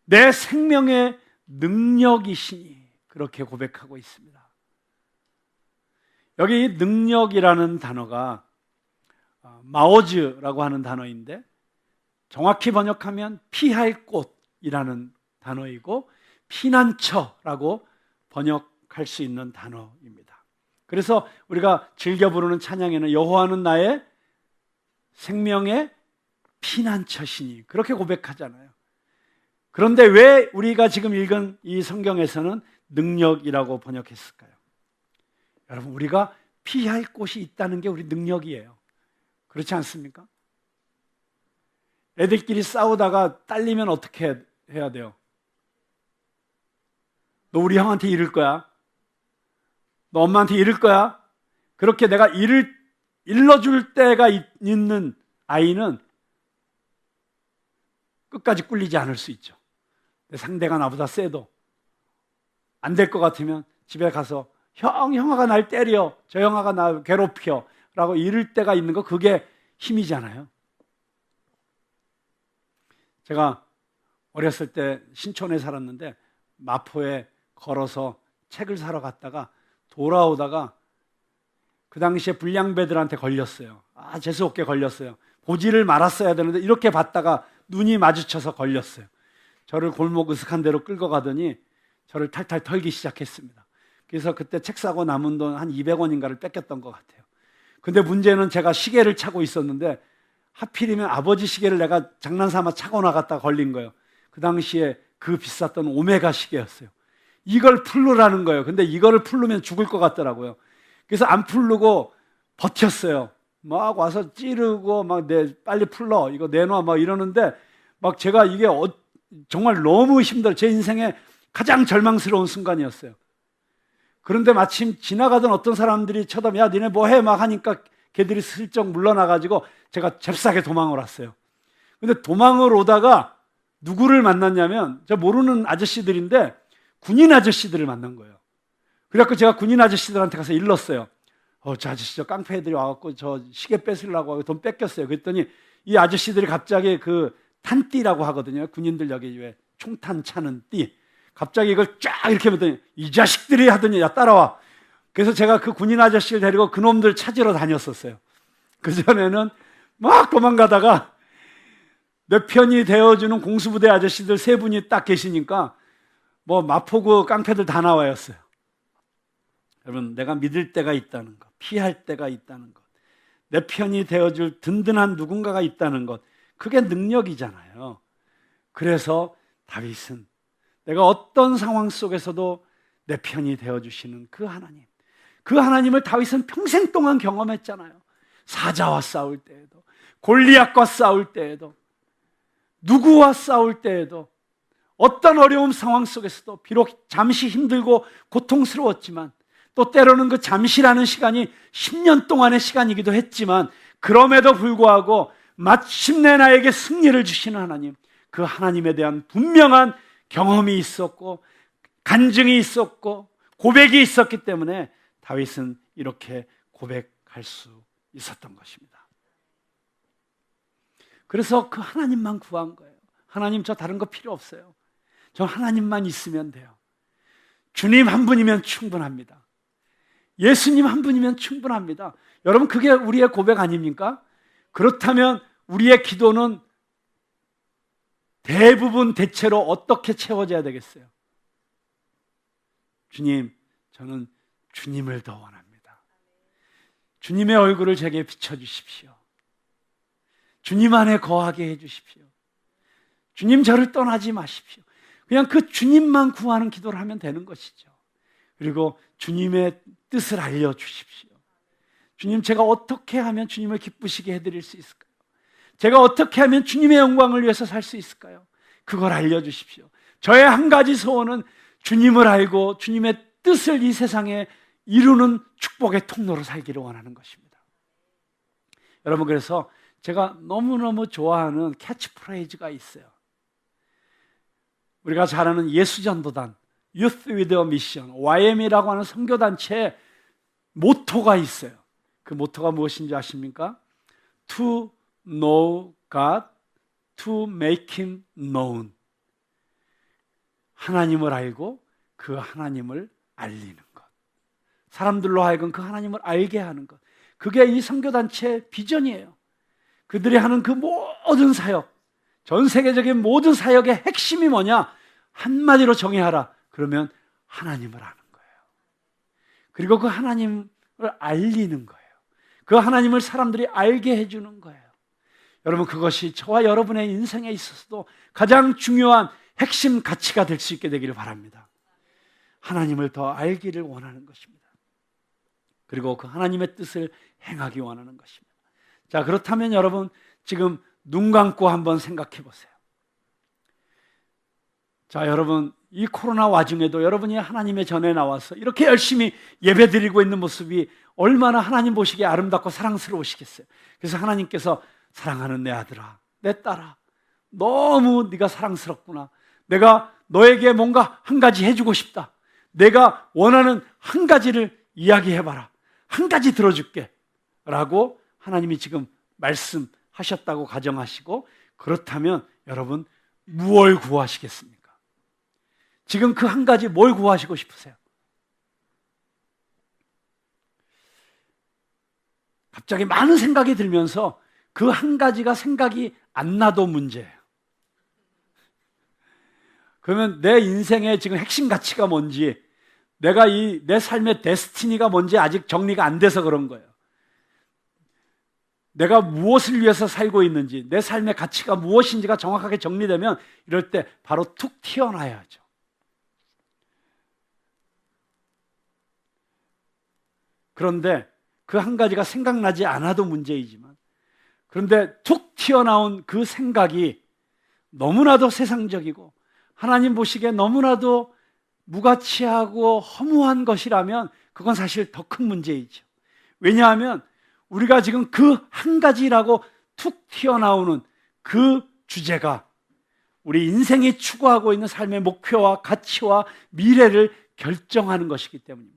A: 내 생명의 능력이시니 그렇게 고백하고 있습니다. 여기 능력이라는 단어가 마오즈라고 하는 단어인데 정확히 번역하면 피할 곳이라는 단어이고 피난처라고 번역할 수 있는 단어입니다. 그래서 우리가 즐겨 부르는 찬양에는 여호와는 나의 생명의 피난처시니 그렇게 고백하잖아요. 그런데 왜 우리가 지금 읽은 이 성경에서는 능력이라고 번역했을까요? 여러분, 우리가 피할 곳이 있다는 게 우리 능력이에요. 그렇지 않습니까? 애들끼리 싸우다가 딸리면 어떻게 해야 돼요? 너 우리 형한테 이를 거야? 너 엄마한테 이를 거야? 그렇게 내가 일러줄 때가 있는 아이는 끝까지 꿀리지 않을 수 있죠. 상대가 나보다 세도 안 될 것 같으면 집에 가서 형아가 날 때려, 저 형아가 나 괴롭혀 라고 이럴 때가 있는 거, 그게 힘이잖아요. 제가 어렸을 때 신촌에 살았는데 마포에 걸어서 책을 사러 갔다가 돌아오다가 그 당시에 불량배들한테 걸렸어요. 재수없게 걸렸어요. 보지를 말았어야 되는데 이렇게 봤다가 눈이 마주쳐서 걸렸어요. 저를 골목 으슥한 데로 끌고 가더니 저를 탈탈 털기 시작했습니다. 그래서 그때 책 사고 남은 돈 한 200원인가를 뺏겼던 것 같아요. 근데 문제는 제가 시계를 차고 있었는데 하필이면 아버지 시계를 내가 장난삼아 차고 나갔다 걸린 거예요. 그 당시에 그 비쌌던 오메가 시계였어요. 이걸 풀르라는 거예요. 근데 이거를 풀르면 죽을 것 같더라고요. 그래서 안 풀르고 버텼어요. 막 와서 찌르고 막 빨리 풀러, 이거 내놔 막 이러는데 막 제가 이게 정말 너무 힘들어. 제 인생의 가장 절망스러운 순간이었어요. 그런데 마침 지나가던 어떤 사람들이 쳐다보면 야 니네 뭐 해? 막 하니까 걔들이 슬쩍 물러나가지고 제가 잽싸게 도망을 왔어요. 근데 도망을 오다가 누구를 만났냐면 저 모르는 아저씨들인데 군인 아저씨들을 만난 거예요. 그래갖고 제가 군인 아저씨들한테 가서 일렀어요. 저 아저씨 저 깡패 애들이 와갖고 저 시계 뺏으려고 하고 돈 뺏겼어요. 그랬더니 이 아저씨들이 갑자기 그 탄띠라고 하거든요. 군인들 여기 왜 총탄 차는 띠. 갑자기 이걸 쫙 이렇게 보더니 이 자식들이 하더니 야 따라와. 그래서 제가 그 군인 아저씨를 데리고 그놈들 찾으러 다녔었어요. 그전에는 막 도망가다가 내 편이 되어주는 공수부대 아저씨들 3분이 딱 계시니까 뭐 마포구 깡패들 다 나와였어요. 여러분, 내가 믿을 때가 있다는 것, 피할 때가 있다는 것, 내 편이 되어줄 든든한 누군가가 있다는 것, 그게 능력이잖아요. 그래서 다윗은 내가 어떤 상황 속에서도 내 편이 되어주시는 그 하나님, 그 하나님을 다윗은 평생 동안 경험했잖아요. 사자와 싸울 때에도, 골리앗과 싸울 때에도, 누구와 싸울 때에도, 어떤 어려움 상황 속에서도 비록 잠시 힘들고 고통스러웠지만 또 때로는 그 잠시라는 시간이 10년 동안의 시간이기도 했지만 그럼에도 불구하고 마침내 나에게 승리를 주시는 하나님, 그 하나님에 대한 분명한 경험이 있었고 간증이 있었고 고백이 있었기 때문에 다윗은 이렇게 고백할 수 있었던 것입니다. 그래서 그 하나님만 구한 거예요. 하나님, 저 다른 거 필요 없어요. 저 하나님만 있으면 돼요. 주님 한 분이면 충분합니다. 예수님 한 분이면 충분합니다. 여러분, 그게 우리의 고백 아닙니까? 그렇다면 우리의 기도는 대부분 대체로 어떻게 채워져야 되겠어요? 주님, 저는 주님을 더 원합니다. 주님의 얼굴을 제게 비춰주십시오. 주님 안에 거하게 해주십시오. 주님, 저를 떠나지 마십시오. 그냥 그 주님만 구하는 기도를 하면 되는 것이죠. 그리고 주님의 뜻을 알려주십시오. 주님, 제가 어떻게 하면 주님을 기쁘시게 해드릴 수 있을까요? 제가 어떻게 하면 주님의 영광을 위해서 살 수 있을까요? 그걸 알려주십시오. 저의 한 가지 소원은 주님을 알고 주님의 뜻을 이 세상에 이루는 축복의 통로로 살기를 원하는 것입니다. 여러분, 그래서 제가 너무너무 좋아하는 캐치프레이즈가 있어요. 우리가 잘 아는 예수전도단, Youth with a Mission, YM이라고 하는 선교단체의 모토가 있어요. 그 모토가 무엇인지 아십니까? To know God, to make Him known. 하나님을 알고 그 하나님을 알리는 것. 사람들로 하여금 그 하나님을 알게 하는 것. 그게 이 선교단체의 비전이에요. 그들이 하는 그 모든 사역, 전 세계적인 모든 사역의 핵심이 뭐냐? 한마디로 정의하라. 그러면 하나님을 아는 거예요. 그리고 그 하나님을 알리는 거예요. 그 하나님을 사람들이 알게 해주는 거예요. 여러분, 그것이 저와 여러분의 인생에 있어서도 가장 중요한 핵심 가치가 될 수 있게 되기를 바랍니다. 하나님을 더 알기를 원하는 것입니다. 그리고 그 하나님의 뜻을 행하기 원하는 것입니다. 자, 그렇다면 여러분, 지금 눈 감고 한번 생각해 보세요. 자, 여러분, 이 코로나 와중에도 여러분이 하나님의 전에 나와서 이렇게 열심히 예배드리고 있는 모습이 얼마나 하나님 보시기에 아름답고 사랑스러우시겠어요. 그래서 하나님께서 사랑하는 내 아들아, 내 딸아, 너무 네가 사랑스럽구나. 내가 너에게 뭔가 한 가지 해주고 싶다. 내가 원하는 한 가지를 이야기해봐라. 한 가지 들어줄게 라고 하나님이 지금 말씀하셨다고 가정하시고, 그렇다면 여러분 무엇을 구하시겠습니까? 지금 그 한 가지 뭘 구하시고 싶으세요? 갑자기 많은 생각이 들면서 그 한 가지가 생각이 안 나도 문제예요. 그러면 내 인생의 지금 핵심 가치가 뭔지, 내가 내 삶의 데스티니가 뭔지 아직 정리가 안 돼서 그런 거예요. 내가 무엇을 위해서 살고 있는지, 내 삶의 가치가 무엇인지가 정확하게 정리되면 이럴 때 바로 툭 튀어나와야죠. 그런데 그 한 가지가 생각나지 않아도 문제이지만, 그런데 툭 튀어나온 그 생각이 너무나도 세상적이고 하나님 보시기에 너무나도 무가치하고 허무한 것이라면 그건 사실 더 큰 문제이죠. 왜냐하면 우리가 지금 그 한 가지라고 툭 튀어나오는 그 주제가 우리 인생이 추구하고 있는 삶의 목표와 가치와 미래를 결정하는 것이기 때문입니다.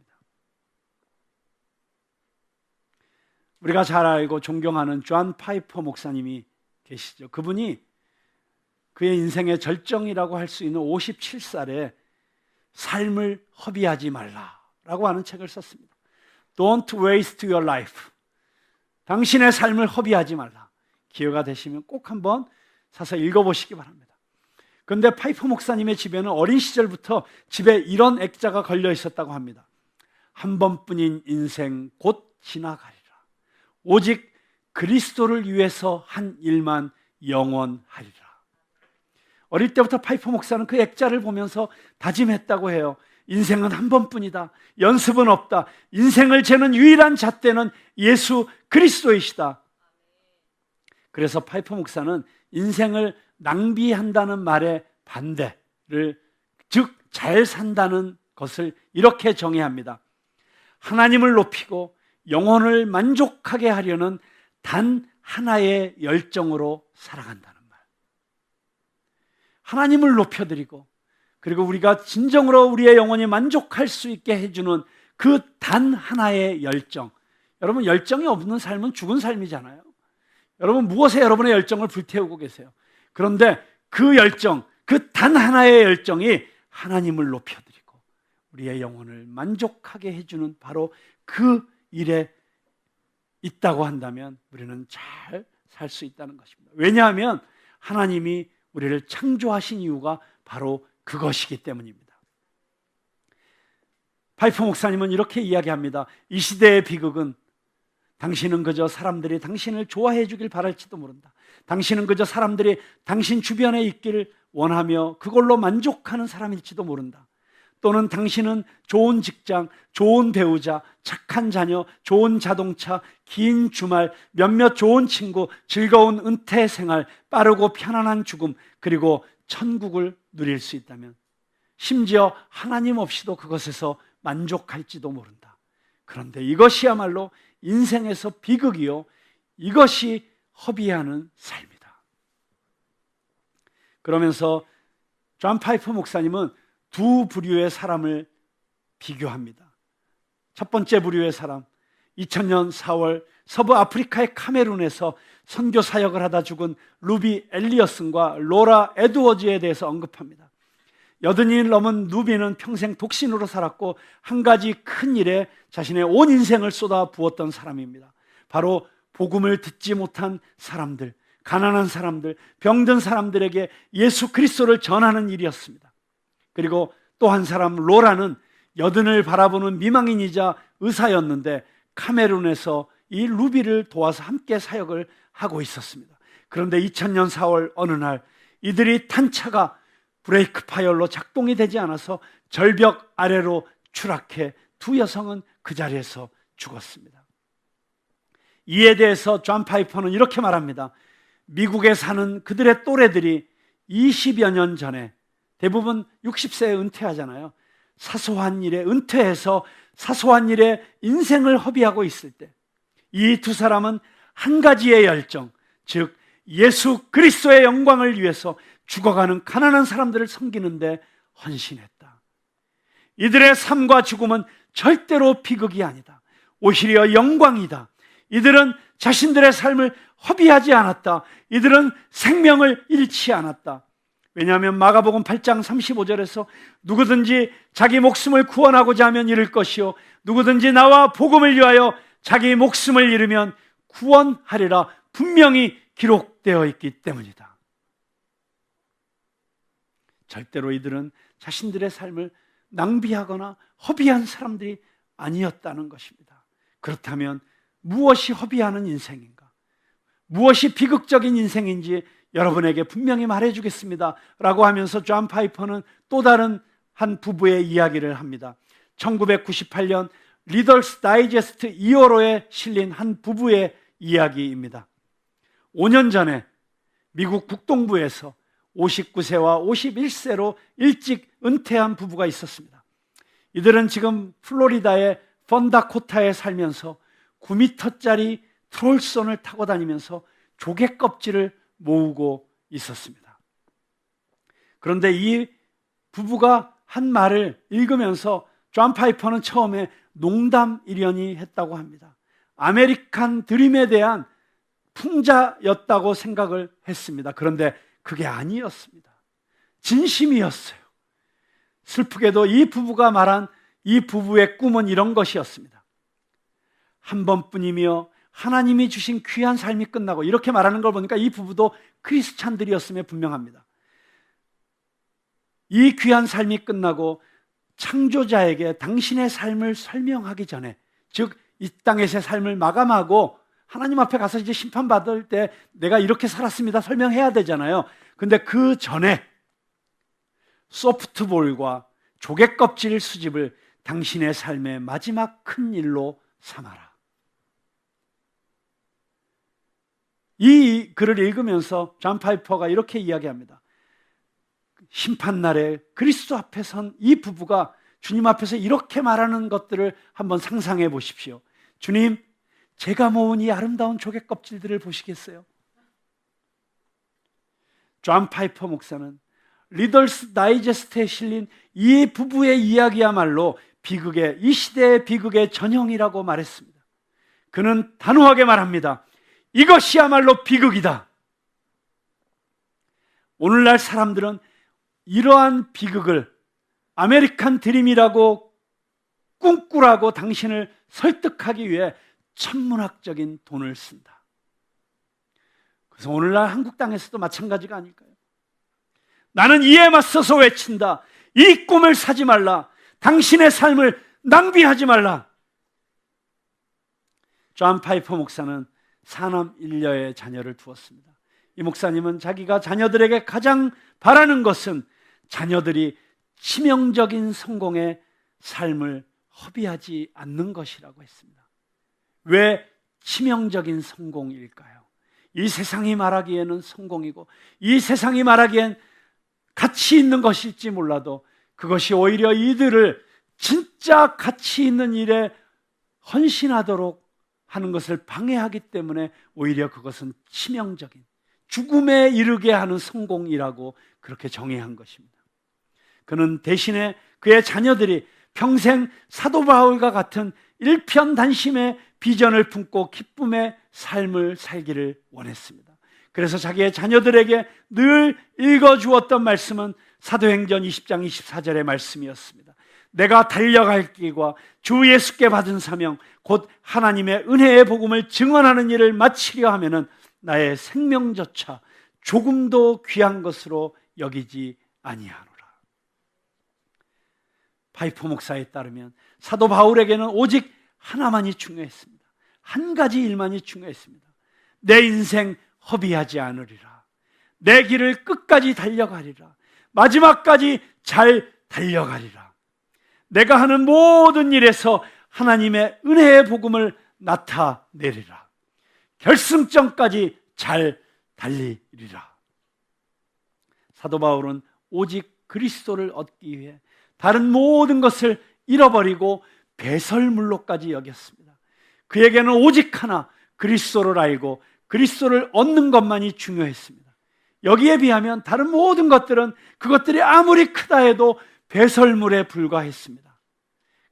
A: 우리가 잘 알고 존경하는 존 파이퍼 목사님이 계시죠. 그분이 그의 인생의 절정이라고 할 수 있는 57살에 삶을 허비하지 말라라고 하는 책을 썼습니다. Don't waste your life. 당신의 삶을 허비하지 말라. 기회가 되시면 꼭 한번 사서 읽어보시기 바랍니다. 그런데 파이퍼 목사님의 집에는 어린 시절부터 집에 이런 액자가 걸려 있었다고 합니다. 한 번뿐인 인생 곧 지나가리라. 오직 그리스도를 위해서 한 일만 영원하리라. 어릴 때부터 파이퍼 목사는 그 액자를 보면서 다짐했다고 해요. 인생은 한 번뿐이다. 연습은 없다. 인생을 재는 유일한 잣대는 예수 그리스도이시다. 그래서 파이퍼 목사는 인생을 낭비한다는 말의 반대를, 즉 잘 산다는 것을 이렇게 정의합니다. 하나님을 높이고 영혼을 만족하게 하려는 단 하나의 열정으로 살아간다는 말. 하나님을 높여드리고, 그리고 우리가 진정으로 우리의 영혼이 만족할 수 있게 해주는 그 단 하나의 열정. 여러분, 열정이 없는 삶은 죽은 삶이잖아요. 여러분, 무엇에 여러분의 열정을 불태우고 계세요? 그런데 그 열정, 그 단 하나의 열정이 하나님을 높여드리고 우리의 영혼을 만족하게 해주는 바로 그 일에 있다고 한다면 우리는 잘 살 수 있다는 것입니다. 왜냐하면 하나님이 우리를 창조하신 이유가 바로 그것이기 때문입니다. 파이퍼 목사님은 이렇게 이야기합니다. 이 시대의 비극은 당신은 그저 사람들이 당신을 좋아해 주길 바랄지도 모른다. 당신은 그저 사람들이 당신 주변에 있기를 원하며 그걸로 만족하는 사람일지도 모른다. 또는 당신은 좋은 직장, 좋은 배우자, 착한 자녀, 좋은 자동차, 긴 주말, 몇몇 좋은 친구, 즐거운 은퇴 생활, 빠르고 편안한 죽음, 그리고 천국을 누릴 수 있다면 심지어 하나님 없이도 그것에서 만족할지도 모른다. 그런데 이것이야말로 인생에서 비극이요, 이것이 허비하는 삶이다. 그러면서 존 파이퍼 목사님은 두 부류의 사람을 비교합니다. 첫 번째 부류의 사람, 2000년 4월 서부 아프리카의 카메룬에서 선교 사역을 하다 죽은 루비 엘리어슨과 로라 에드워즈에 대해서 언급합니다. 80이 넘은 루비는 평생 독신으로 살았고 한 가지 큰 일에 자신의 온 인생을 쏟아 부었던 사람입니다. 바로 복음을 듣지 못한 사람들, 가난한 사람들, 병든 사람들에게 예수 그리스도를 전하는 일이었습니다. 그리고 또 한 사람 로라는 80을 바라보는 미망인이자 의사였는데 카메룬에서 이 루비를 도와서 함께 사역을 하고 있었습니다. 그런데 2000년 4월 어느 날 이들이 탄 차가 브레이크 파열로 작동이 되지 않아서 절벽 아래로 추락해 두 여성은 그 자리에서 죽었습니다. 이에 대해서 존 파이퍼는 이렇게 말합니다. 미국에 사는 그들의 또래들이 20여 년 전에 대부분 60세에 은퇴하잖아요. 사소한 일에 은퇴해서 사소한 일에 인생을 허비하고 있을 때 이 두 사람은 한 가지의 열정, 즉 예수 그리스도의 영광을 위해서 죽어가는 가난한 사람들을 섬기는데 헌신했다. 이들의 삶과 죽음은 절대로 비극이 아니다. 오히려 영광이다. 이들은 자신들의 삶을 허비하지 않았다. 이들은 생명을 잃지 않았다. 왜냐하면 마가복음 8장 35절에서 누구든지 자기 목숨을 구원하고자 하면 잃을 것이요 누구든지 나와 복음을 위하여 자기 목숨을 잃으면 구원하리라 분명히 기록되어 있기 때문이다. 절대로 이들은 자신들의 삶을 낭비하거나 허비한 사람들이 아니었다는 것입니다. 그렇다면 무엇이 허비하는 인생인가? 무엇이 비극적인 인생인지 여러분에게 분명히 말해주겠습니다 라고 하면서 존 파이퍼는 또 다른 한 부부의 이야기를 합니다. 1998년 리더스 다이제스트 2호로에 실린 한 부부의 이야기입니다. 5년 전에 미국 북동부에서 59세와 51세로 일찍 은퇴한 부부가 있었습니다. 이들은 지금 플로리다의 펀다코타에 살면서 9m짜리 트롤선을 타고 다니면서 조개 껍질을 모으고 있었습니다. 그런데 이 부부가 한 말을 읽으면서 존 파이퍼는 처음에 농담이려니 했다고 합니다. 아메리칸 드림에 대한 풍자였다고 생각을 했습니다. 그런데 그게 아니었습니다. 진심이었어요. 슬프게도 이 부부가 말한 이 부부의 꿈은 이런 것이었습니다. 한 번뿐이며 하나님이 주신 귀한 삶이 끝나고, 이렇게 말하는 걸 보니까 이 부부도 크리스찬들이었음에 분명합니다. 이 귀한 삶이 끝나고 창조자에게 당신의 삶을 설명하기 전에, 즉 이 땅에서의 삶을 마감하고 하나님 앞에 가서 이제 심판받을 때 내가 이렇게 살았습니다 설명해야 되잖아요. 근데 그 전에 소프트볼과 조개껍질 수집을 당신의 삶의 마지막 큰 일로 삼아라. 이 글을 읽으면서 존 파이퍼가 이렇게 이야기합니다. 심판날에 그리스도 앞에 선 이 부부가 주님 앞에서 이렇게 말하는 것들을 한번 상상해 보십시오. 주님, 제가 모은 이 아름다운 조개껍질들을 보시겠어요? 존 파이퍼 목사는 리더스 다이제스트에 실린 이 부부의 이야기야말로 비극의, 이 시대의 비극의 전형이라고 말했습니다. 그는 단호하게 말합니다. 이것이야말로 비극이다. 오늘날 사람들은 이러한 비극을 아메리칸 드림이라고 꿈꾸라고 당신을 설득하기 위해 천문학적인 돈을 쓴다. 그래서 오늘날 한국 땅에서도 마찬가지가 아닐까요? 나는 이에 맞서서 외친다. 이 꿈을 사지 말라. 당신의 삶을 낭비하지 말라. 존 파이퍼 목사는 사남 1녀의 자녀를 두었습니다. 이 목사님은 자기가 자녀들에게 가장 바라는 것은 자녀들이 치명적인 성공의 삶을 허비하지 않는 것이라고 했습니다. 왜 치명적인 성공일까요? 이 세상이 말하기에는 성공이고 이 세상이 말하기엔 가치 있는 것일지 몰라도 그것이 오히려 이들을 진짜 가치 있는 일에 헌신하도록 하는 것을 방해하기 때문에 오히려 그것은 치명적인 죽음에 이르게 하는 성공이라고 그렇게 정의한 것입니다. 그는 대신에 그의 자녀들이 평생 사도 바울과 같은 일편단심의 비전을 품고 기쁨의 삶을 살기를 원했습니다. 그래서 자기의 자녀들에게 늘 읽어주었던 말씀은 사도행전 20장 24절의 말씀이었습니다. 내가 달려갈 길과 주 예수께 받은 사명 곧 하나님의 은혜의 복음을 증언하는 일을 마치려 하면은 나의 생명조차 조금도 귀한 것으로 여기지 아니하노라. 파이퍼 목사에 따르면 사도 바울에게는 오직 하나만이 중요했습니다. 한 가지 일만이 중요했습니다. 내 인생 허비하지 않으리라. 내 길을 끝까지 달려가리라. 마지막까지 잘 달려가리라. 내가 하는 모든 일에서 하나님의 은혜의 복음을 나타내리라. 결승점까지 잘 달리리라. 사도 바울은 오직 그리스도를 얻기 위해 다른 모든 것을 잃어버리고 배설물로까지 여겼습니다. 그에게는 오직 하나 그리스도를 알고 그리스도를 얻는 것만이 중요했습니다. 여기에 비하면 다른 모든 것들은 그것들이 아무리 크다 해도 배설물에 불과했습니다.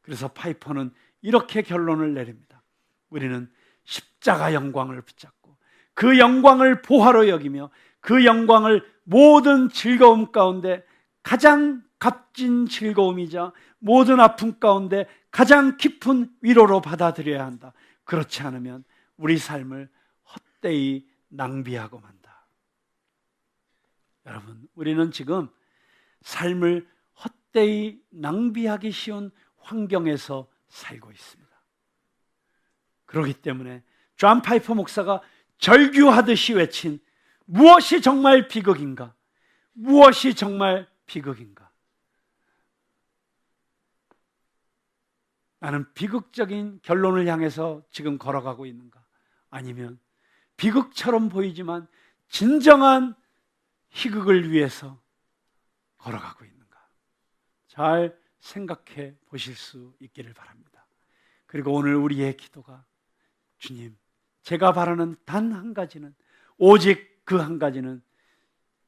A: 그래서 파이퍼는 이렇게 결론을 내립니다. 우리는 십자가 영광을 붙잡고 그 영광을 보화로 여기며 그 영광을 모든 즐거움 가운데 가장 값진 즐거움이자 모든 아픔 가운데 가장 깊은 위로로 받아들여야 한다. 그렇지 않으면 우리 삶을 헛되이 낭비하고 만다. 여러분, 우리는 지금 삶을 헛되이 낭비하기 쉬운 환경에서 살고 있습니다. 그렇기 때문에 존 파이퍼 목사가 절규하듯이 외친 무엇이 정말 비극인가? 무엇이 정말 비극인가? 나는 비극적인 결론을 향해서 지금 걸어가고 있는가? 아니면 비극처럼 보이지만 진정한 희극을 위해서 걸어가고 있는가? 잘 생각해 보실 수 있기를 바랍니다. 그리고 오늘 우리의 기도가 주님, 제가 바라는 단 한 가지는 오직 그 한 가지는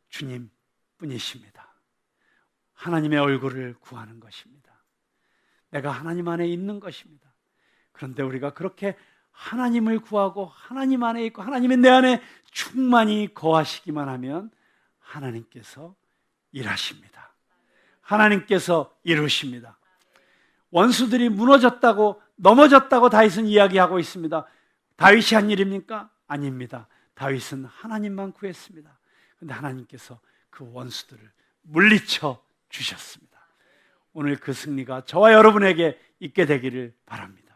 A: 주님 뿐이십니다. 하나님의 얼굴을 구하는 것입니다. 내가 하나님 안에 있는 것입니다. 그런데 우리가 그렇게 하나님을 구하고 하나님 안에 있고 하나님의 내 안에 충만히 거하시기만 하면 하나님께서 일하십니다. 하나님께서 이루십니다. 원수들이 무너졌다고 넘어졌다고 다윗은 이야기하고 있습니다. 다윗이 한 일입니까? 아닙니다. 다윗은 하나님만 구했습니다. 그런데 하나님께서 그 원수들을 물리쳐 주셨습니다. 오늘 그 승리가 저와 여러분에게 있게 되기를 바랍니다.